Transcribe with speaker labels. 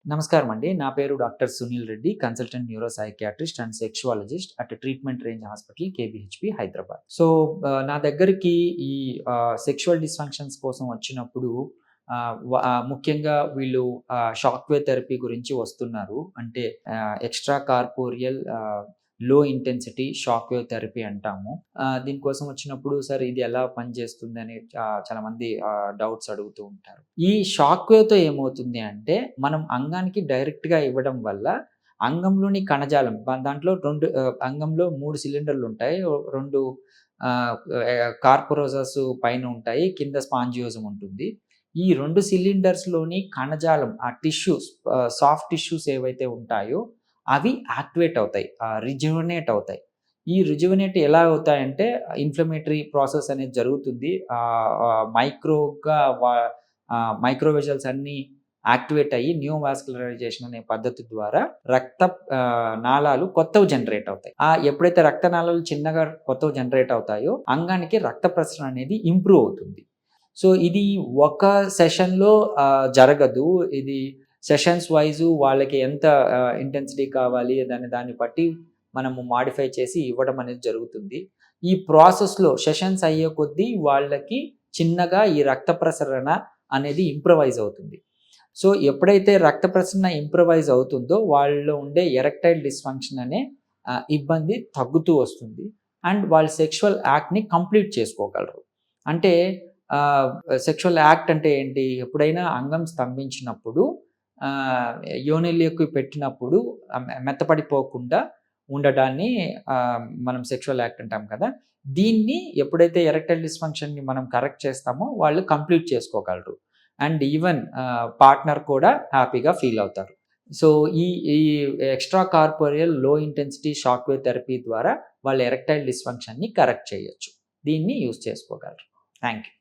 Speaker 1: నమస్కారం అండి. నా పేరు doctor Sunil Reddy, consultant neuro psychiatrist and sexologist at treatment range hospital KBHP Hyderabad. నా దగ్గరికి ఈ సెక్షువల్ డిస్‌ఫంక్షన్స్ కోసం వచ్చినప్పుడు ముఖ్యంగా వీళ్ళు షాక్ వేవ్ థెరపీ గురించి వస్తున్నారు. అంటే ఎక్స్‌ట్రా కార్పోరియల్ లో ఇంటెన్సిటీ షాక్ వేవ్ థెరపీ అంటాము. దీనికోసం వచ్చినప్పుడు సార్ ఇది ఎలా పనిచేస్తుందని చాలామంది డౌట్స్ అడుగుతూ ఉంటారు. ఈ షాక్ వేవ్‌తో ఏమవుతుంది అంటే మనం అంగానికి డైరెక్ట్‌గా ఇవ్వడం వల్ల అంగంలోని కణజాలం దాంట్లో 2 అంగంలో 3 సిలిండర్‌లుంటాయి. 2 కార్పొరేసస్ పైన ఉంటాయి. కింద స్పాంజియోజం ఉంటుంది. ఈ 2 సిలిండర్స్‌లోని కణజాలం ఆ టిష్యూస్ సాఫ్ట్ టిష్యూస్ ఏవైతే ఉంటాయో అవి యాక్టివేట్ అవుతాయి. రిజువనేట్ అవుతాయి. ఈ రిజువనేట్ ఎలా అవుతాయంటే ఇన్‌ఫ్లమేటరీ ప్రాసెస్ అనేది జరుగుతుంది. మైక్రో వెసల్స్ అన్నీ యాక్టివేట్ అయ్యి న్యూవాస్కులరైజేషన్ అనే పద్ధతి ద్వారా రక్త నాళాలు కొత్తవి జనరేట్ అవుతాయి. ఎప్పుడైతే రక్త నాళాలు చిన్నగా కొత్తవి జనరేట్ అవుతాయో అంగానికి రక్త ప్రసరణ అనేది ఇంప్రూవ్ అవుతుంది. సో, ఇది ఒక సెషన్‌లో జరగదు. ఇది సెషన్స్ వైజు వాళ్ళకి ఎంత ఇంటెన్సిటీ కావాలి దాన్ని బట్టి మనము మాడిఫై చేసి ఇవ్వడం అనేది జరుగుతుంది. ఈ ప్రాసెస్‌లో సెషన్స్ అయ్యే కొద్దీ వాళ్ళకి చిన్నగా ఈ రక్త ప్రసరణ అనేది ఇంప్రూవైజ్ అవుతుంది. సో, ఎప్పుడైతే రక్త ప్రసరణ ఇంప్రూవైజ్ అవుతుందో వాళ్ళలో ఉండే ఎరెక్టైల్ డిస్‌ఫంక్షన్ అనే ఇబ్బంది తగ్గుతూ వస్తుంది. అండ్ వాళ్ళు సెక్షువల్ యాక్ట్‌ని కంప్లీట్ చేసుకోగలరు. అంటే సెక్షువల్ యాక్ట్ అంటే ఏంటి? ఎప్పుడైనా అంగం స్తంభించినప్పుడు యోనిలోకి పెట్టినప్పుడు మెత్తపడిపోకుండా ఉండడాన్ని మనం సెక్షువల్ యాక్ట్ అంటాం కదా! దీన్ని ఎప్పుడైతే ఎరెక్టైల్ డిస్‌ఫంక్షన్‌ని మనం కరెక్ట్ చేస్తామో వాళ్ళు కంప్లీట్ చేసుకోగలరు. అండ్ ఈవెన్ పార్ట్నర్ కూడా హ్యాపీగా ఫీల్ అవుతారు. సో, ఈ ఈ ఎక్స్‌ట్రా కార్పోరియల్ లో ఇంటెన్సిటీ షాక్ వేవ్ థెరపీ ద్వారా వాళ్ళ ఎరెక్టైల్ డిస్‌ఫంక్షన్‌ని కరెక్ట్ చేయొచ్చు. దీన్ని యూజ్ చేసుకోగలరు. Thank you.